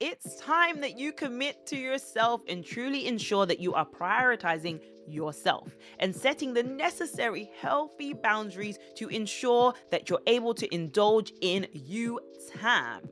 It's time that you commit to yourself and truly ensure that you are prioritizing yourself and setting the necessary healthy boundaries to ensure that you're able to indulge in you time.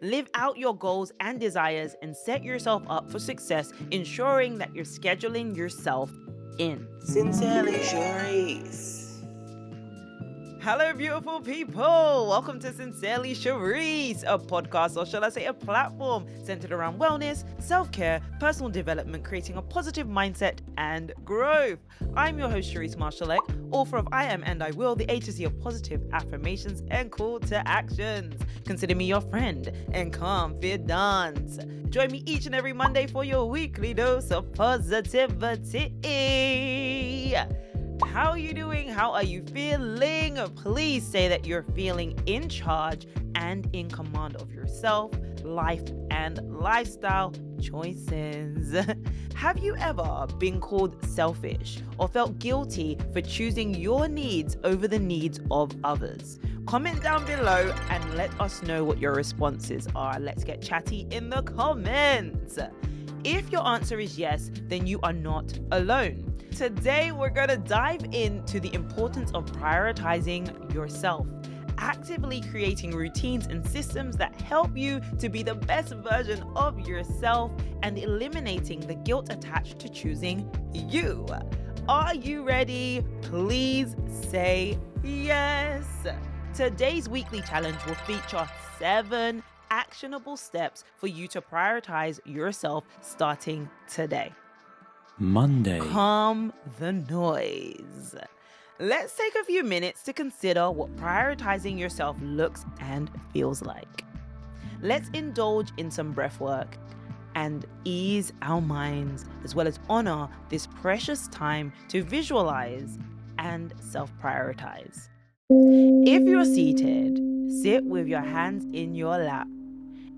Live out your goals and desires and set yourself up for success, ensuring that you're scheduling yourself in. Sincerely, Sherrise. Hello, beautiful people. Welcome to Sincerely Sherrise, a podcast, or shall I say a platform centered around wellness, self-care, personal development, creating a positive mindset and growth. I'm your host, Sherrise Marshall-Eck, author of I Am and I Will, the A to Z of positive affirmations and call to actions. Consider me your friend and confidant. Join me each and every Monday for your weekly dose of positivity. How are you doing? How are you feeling? Please say that you're feeling in charge and in command of yourself, life, and lifestyle choices. Have you ever been called selfish or felt guilty for choosing your needs over the needs of others? Comment down below and let us know what your responses are. Let's get chatty in the comments. If your answer is yes, then you are not alone. Today, we're going to dive into the importance of prioritizing yourself, actively creating routines and systems that help you to be the best version of yourself and eliminating the guilt attached to choosing you. Are you ready? Please say yes. Today's weekly challenge will feature 7 actionable steps for you to prioritize yourself starting today. Monday. Calm the noise. Let's take a few minutes to consider what prioritizing yourself looks and feels like. Let's indulge in some breath work and ease our minds, as well as honor this precious time to visualize and self-prioritize. If you're seated, sit with your hands in your lap.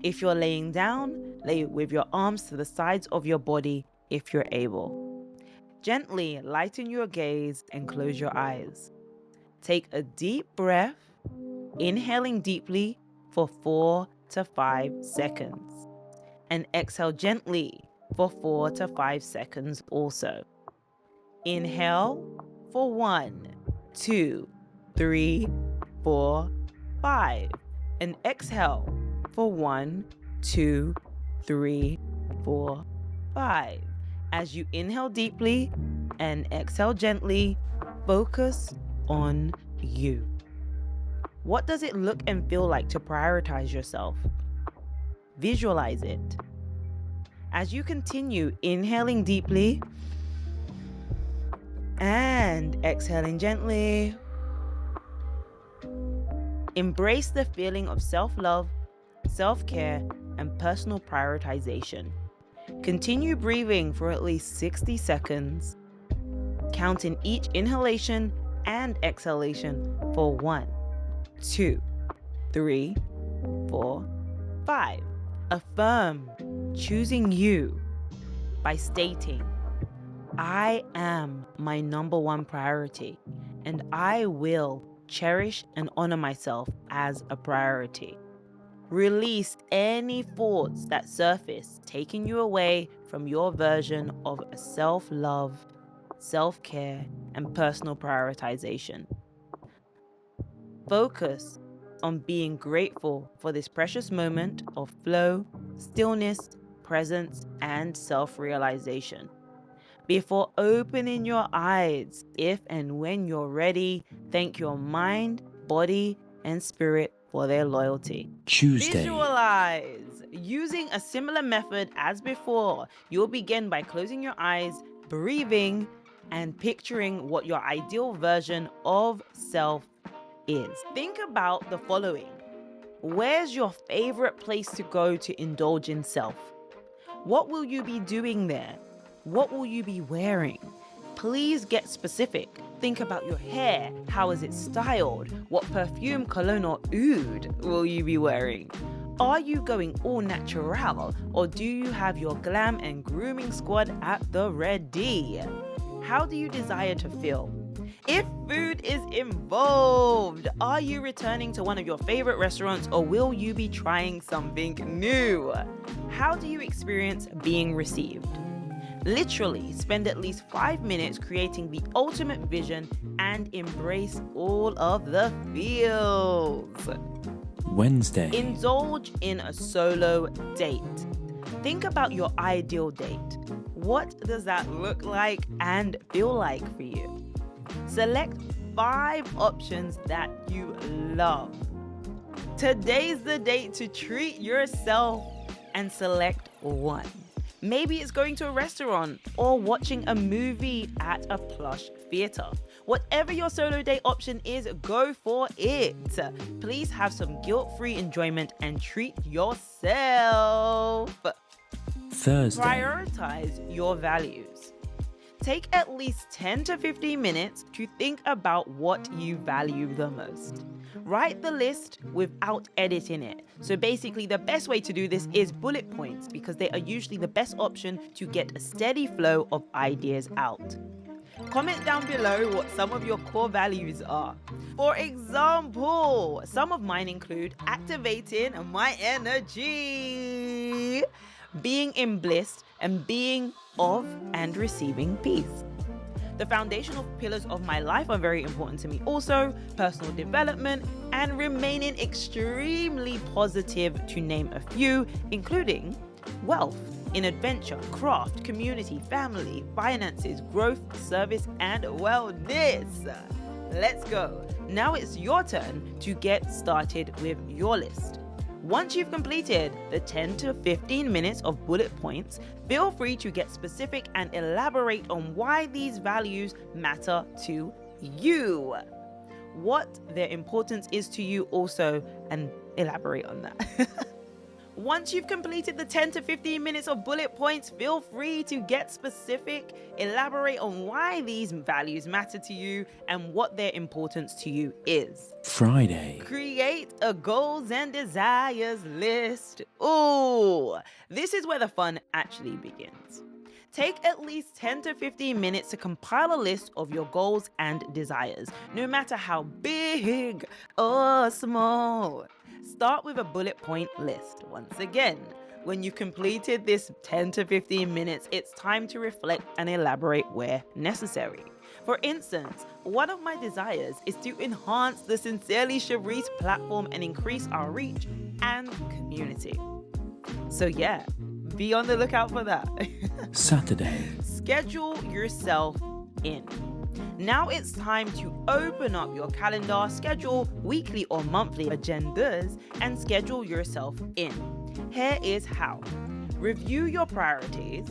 If you're laying down, lay with your arms to the sides of your body if you're able. Gently lighten your gaze and close your eyes. Take a deep breath, inhaling deeply for 4 to 5 seconds. And exhale gently for 4 to 5 seconds also. Inhale for 1, 2, 3, 4, 5. And exhale for 1, 2, 3, 4, 5. As you inhale deeply and exhale gently, focus on you. What does it look and feel like to prioritize yourself? Visualize it. As you continue inhaling deeply and exhaling gently, embrace the feeling of self-love, self-care, and personal prioritization. Continue breathing for at least 60 seconds, counting each inhalation and exhalation for 1, 2, 3, 4, 5. Affirm choosing you by stating, I am my number one priority, and I will cherish and honor myself as a priority. Release any thoughts that surface, taking you away from your version of self-love, self-care, and personal prioritization. Focus on being grateful for this precious moment of flow, stillness, presence, and self-realization. Before opening your eyes, if and when you're ready, thank your mind, body, and spirit for their loyalty. Tuesday. Visualize. Using a similar method as before, you'll begin by closing your eyes, breathing, and picturing what your ideal version of self is. Think about the following. Where's your favorite place to go to indulge in self? What will you be doing there? What will you be wearing? Please get specific. Think about your hair. How is it styled? What perfume, cologne, or oud will you be wearing? Are you going all natural, or do you have your glam and grooming squad at the ready? How do you desire to feel? If food is involved, are you returning to one of your favorite restaurants or will you be trying something new? How do you experience being received? Literally spend at least 5 minutes creating the ultimate vision and embrace all of the feels. Wednesday. Indulge in a solo date. Think about your ideal date. What does that look like and feel like for you? Select 5 options that you love. Today's the date to treat yourself and select one. Maybe it's going to a restaurant or watching a movie at a plush theater. Whatever your solo date option is, go for it. Please have some guilt-free enjoyment and treat yourself. Thursday. Prioritize your values. Take at least 10 to 15 minutes to think about what you value the most. Write the list without editing it. So basically, the best way to do this is bullet points because they are usually the best option to get a steady flow of ideas out. Comment down below what some of your core values are. For example, some of mine include activating my energy, being in bliss, and being of and receiving peace. The foundational pillars of my life are very important to me also, personal development and remaining extremely positive, to name a few, including wealth, in adventure, craft, community, family, finances, growth, service, and wellness. Let's go. Now it's your turn to get started with your list. Once you've completed the 10 to 15 minutes of bullet points, feel free to get specific and elaborate on why these values matter to you, what their importance is to you also, and elaborate on that. Once you've completed the 10 to 15 minutes of bullet points, feel free to get specific, elaborate on why these values matter to you and what their importance to you is. Friday. Create a goals and desires list. Ooh, this is where the fun actually begins. Take at least 10 to 15 minutes to compile a list of your goals and desires, no matter how big or small. Start with a bullet point list. Once again, when you've completed this 10 to 15 minutes, it's time to reflect and elaborate where necessary. For instance, one of my desires is to enhance the Sincerely Sherrise platform and increase our reach and community. So yeah, be on the lookout for that. Saturday. Schedule yourself in. Now it's time to open up your calendar, schedule weekly or monthly agendas, and schedule yourself in. Here is how. Review your priorities.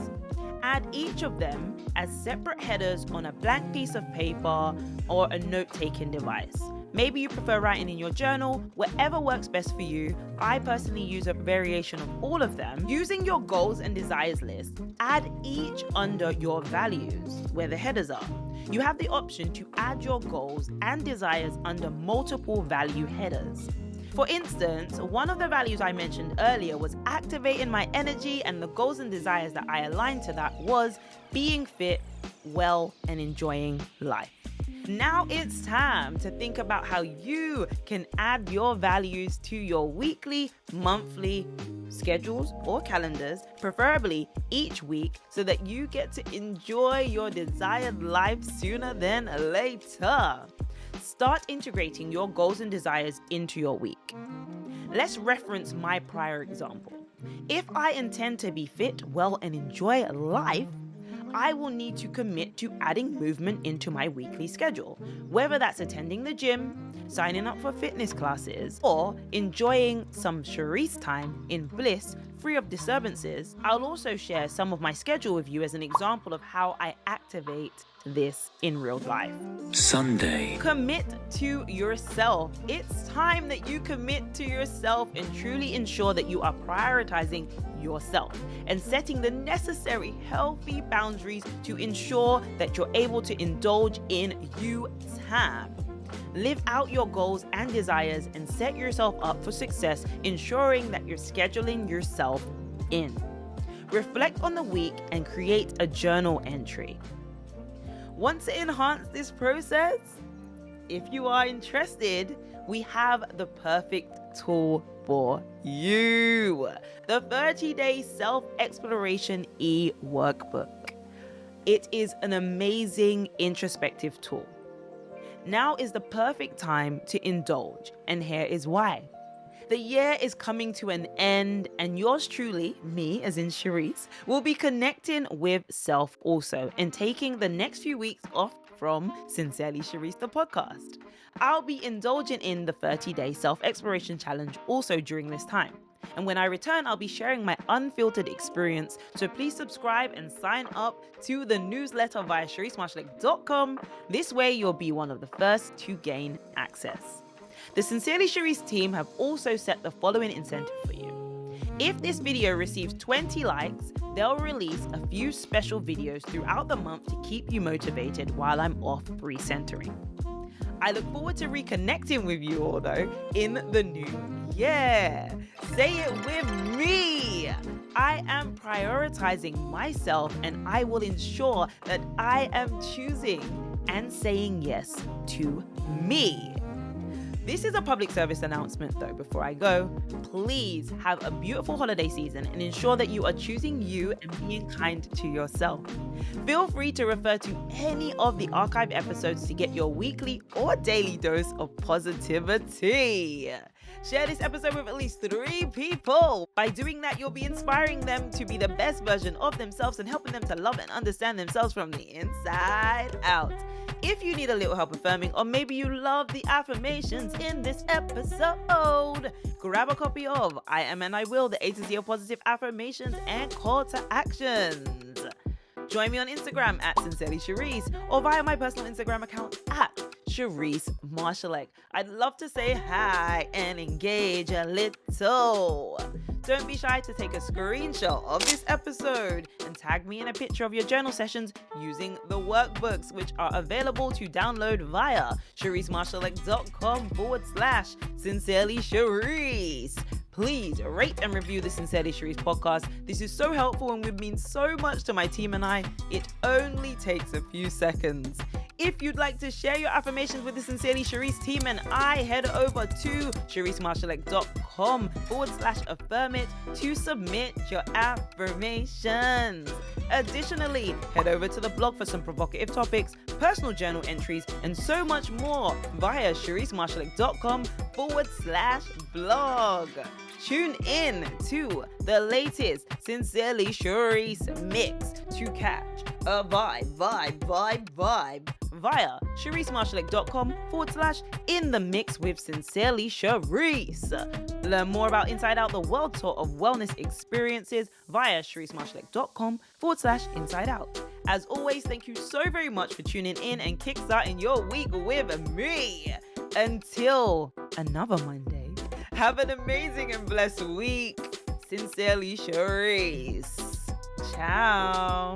Add each of them as separate headers on a blank piece of paper or a note-taking device. Maybe you prefer writing in your journal, whatever works best for you. I personally use a variation of all of them. Using your goals and desires list, add each under your values, where the headers are. You have the option to add your goals and desires under multiple value headers. For instance, one of the values I mentioned earlier was activating my energy, and the goals and desires that I aligned to that was being fit, well, and enjoying life. Now it's time to think about how you can add your values to your weekly, monthly schedules or calendars, preferably each week, so that you get to enjoy your desired life sooner than later. Start integrating your goals and desires into your week. Let's reference my prior example. If I intend to be fit, well, and enjoy life, I will need to commit to adding movement into my weekly schedule, whether that's attending the gym, signing up for fitness classes, or enjoying some Sherrise time in bliss, free of disturbances. I'll also share some of my schedule with you as an example of how I activate this in real life. Sunday. Commit to yourself. It's time that you commit to yourself and truly ensure that you are prioritizing yourself and setting the necessary healthy boundaries to ensure that you're able to indulge in you time. Live out your goals and desires and set yourself up for success, ensuring that you're scheduling yourself in. Reflect on the week and create a journal entry. Want to enhance this process? If you are interested, we have the perfect tool for you. The 30-day self-exploration e-workbook. It is an amazing introspective tool. Now is the perfect time to indulge, and here is why. The year is coming to an end, and yours truly, me as in Sherrise, will be connecting with self also and taking the next few weeks off from Sincerely Sherrise, the podcast. I'll be indulging in the 30-day self-exploration challenge also during this time. And when I return, I'll be sharing my unfiltered experience. So please subscribe and sign up to the newsletter via SherriseMarshallek.com. This way, you'll be one of the first to gain access. The Sincerely Sherrise team have also set the following incentive for you. If this video receives 20 likes, they'll release a few special videos throughout the month to keep you motivated while I'm off recentering. I look forward to reconnecting with you all though in the new year. Say it with me. I am prioritizing myself, and I will ensure that I am choosing and saying yes to me. This is a public service announcement though. Before I go, please have a beautiful holiday season and ensure that you are choosing you and being kind to yourself. Feel free to refer to any of the archive episodes to get your weekly or daily dose of positivity. Share this episode with at least 3 people. By doing that, you'll be inspiring them to be the best version of themselves and helping them to love and understand themselves from the inside out. If you need a little help affirming, or maybe you love the affirmations in this episode, grab a copy of I Am and I Will, the A to Z of positive affirmations and call to actions. Join me on Instagram at Sincerely Sherrise or via my personal Instagram account at Sherrise Marshallek. I'd love to say hi and engage a little. Don't be shy to take a screenshot of this episode and tag me in a picture of your journal sessions using the workbooks, which are available to download via SherriseMarshallek.com/Sincerely Sherrise. Please rate and review the Sincerely Sherrise podcast. This is so helpful and would mean so much to my team and I. It only takes a few seconds. If you'd like to share your affirmations with the Sincerely Sherrise team and I, head over to SherriseMarshallek.com/Affirm It to submit your affirmations. Additionally, head over to the blog for some provocative topics, personal journal entries, and so much more via SherriseMarshallek.com/blog. Tune in to the latest Sincerely Sherrise mix to catch a vibe via SherriseMarshallek.com/in the mix with Sincerely Sherrise. Learn more about Inside Out, the world tour of wellness experiences via SherriseMarshallek.com/inside out. As always, thank you so very much for tuning in and kickstarting your week with me. Until another Monday, have an amazing and blessed week. Sincerely Sherrise. Ciao.